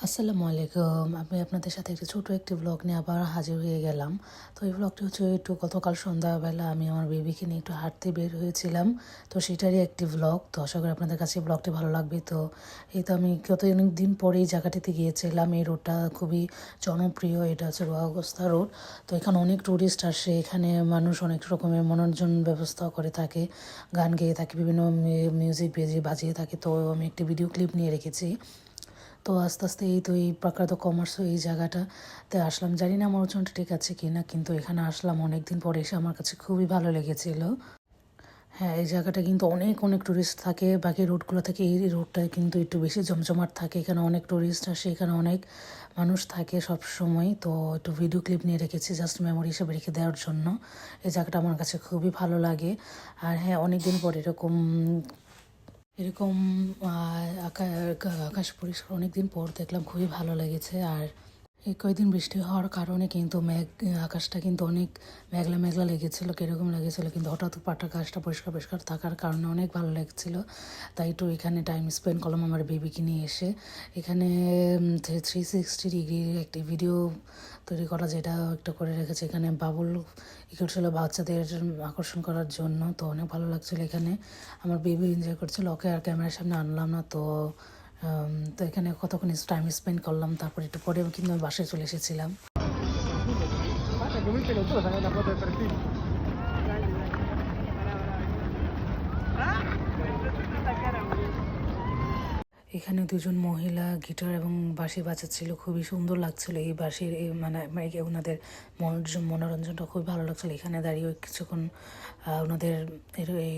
আসসালামু আলাইকুম। আমি আপনাদের সাথে ছোট একটি ব্লগ নিয়ে আবার হাজির হয়ে গেলাম। তো এই ব্লগটি হচ্ছে একটু গতকাল সন্ধ্যাবেলা আমি আমার বেবিকে নিয়ে একটু হাঁটতে বের হয়েছিলাম। তো সেটারই একটি ব্লগ। তো আশা করি আপনাদের কাছে ব্লগটি ভালো লাগবে। তো এই তো আমি অনেক দিন পরে এই জায়গাটিতে গিয়েছিলাম। এই রোডটা খুবই জনপ্রিয়। এটা হচ্ছে রোয়াগস্তা রোড। তো এখানে অনেক টুরিস্ট আসে। এখানে মানুষ অনেক রকমের মনোরঞ্জন ব্যবস্থা করে থাকে, গান গেয়ে থাকে, বিভিন্ন মিউজিক বাজিয়ে থাকে। তো আমি একটি ভিডিও ক্লিপ নিয়ে রেখেছি। তো আস্তে আস্তে এই তো এই প্রাকৃতিক কমার্স এই জায়গাটাতে আসলাম। জানি না আমার ওজনটা ঠিক আছে কি না, কিন্তু এখানে আসলাম অনেক দিন পরে এসে আমার কাছে খুবই ভালো লেগেছিল। হ্যাঁ, এই জায়গাটা কিন্তু অনেক অনেক টুরিস্ট থাকে। বাকি রোডগুলো থেকে এই রোডটায় কিন্তু একটু বেশি জমজমাট থাকে। এখানে অনেক টুরিস্ট আসে, এখানে অনেক মানুষ থাকে সব সময়। তো একটু ভিডিও ক্লিপ নিয়ে রেখেছি জাস্ট মেমোরি হিসেবে রেখে দেওয়ার জন্য। এই জায়গাটা আমার কাছে খুবই ভালো লাগে। আর হ্যাঁ, অনেক দিন পর এরকম এরকম আকাশ পরিষ্কার অনেক দিন পর দেখলাম, খুবই ভালো লেগেছে। আর এই কয়েকদিন বৃষ্টি হওয়ার কারণে কিন্তু আকাশটা কিন্তু অনেক মেঘলা মেঘলা লেগেছিলো, কীরকম লেগেছিলো, কিন্তু হঠাৎ আকাশটা পরিষ্কার পরিষ্কার থাকার কারণে অনেক ভালো লাগছিলো। তাই একটু এখানে টাইম স্পেন্ড করলাম আমার বেবিকে নিয়ে এসে। এখানে 360 ডিগ্রির একটি ভিডিও তৈরি করা, যেটা একটা করে রেখেছে। এখানে বাবুল ই করছিলো বাচ্চাদের আকর্ষণ করার জন্য। তো অনেক ভালো লাগছিলো এখানে। আমার বেবি এনজয় করছিল, ওকে আর ক্যামেরার সামনে আনলাম না। তো এখানে কতক্ষণ টাইম স্পেন্ড করলাম, তারপর একটু পরে কিন্তু আমি বাসায় চলে এসেছিলাম। এখানে দুজন মহিলা গিটার এবং বাঁশি বাজাচ্ছিল, খুবই সুন্দর লাগছিল। এই বাঁশির মানে ওনাদের মনোরঞ্জনটা খুবই ভালো লাগছিল। এখানে দাঁড়িয়ে কিছুক্ষণ ওনাদের এই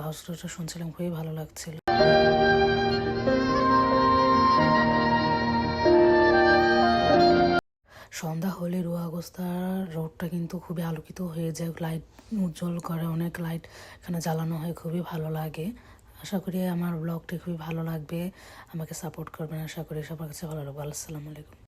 আওয়াজটা শুনছিলাম, খুবই ভালো লাগছিল। সন্ধ্যা হলে রোয়াগস্তা রোডটা কিন্তু খুবই আলোকিত হয়ে যায়, লাইট উজ্জ্বল করে, অনেক লাইট এখানে জ্বালানো হয়, খুবই ভালো লাগে। আশা করি আমার ব্লগটি খুবই ভালো লাগবে, আমাকে সাপোর্ট করবেন। আশা করি সবার কাছে ভালো লাগবে। আসসালামু আলাইকুম।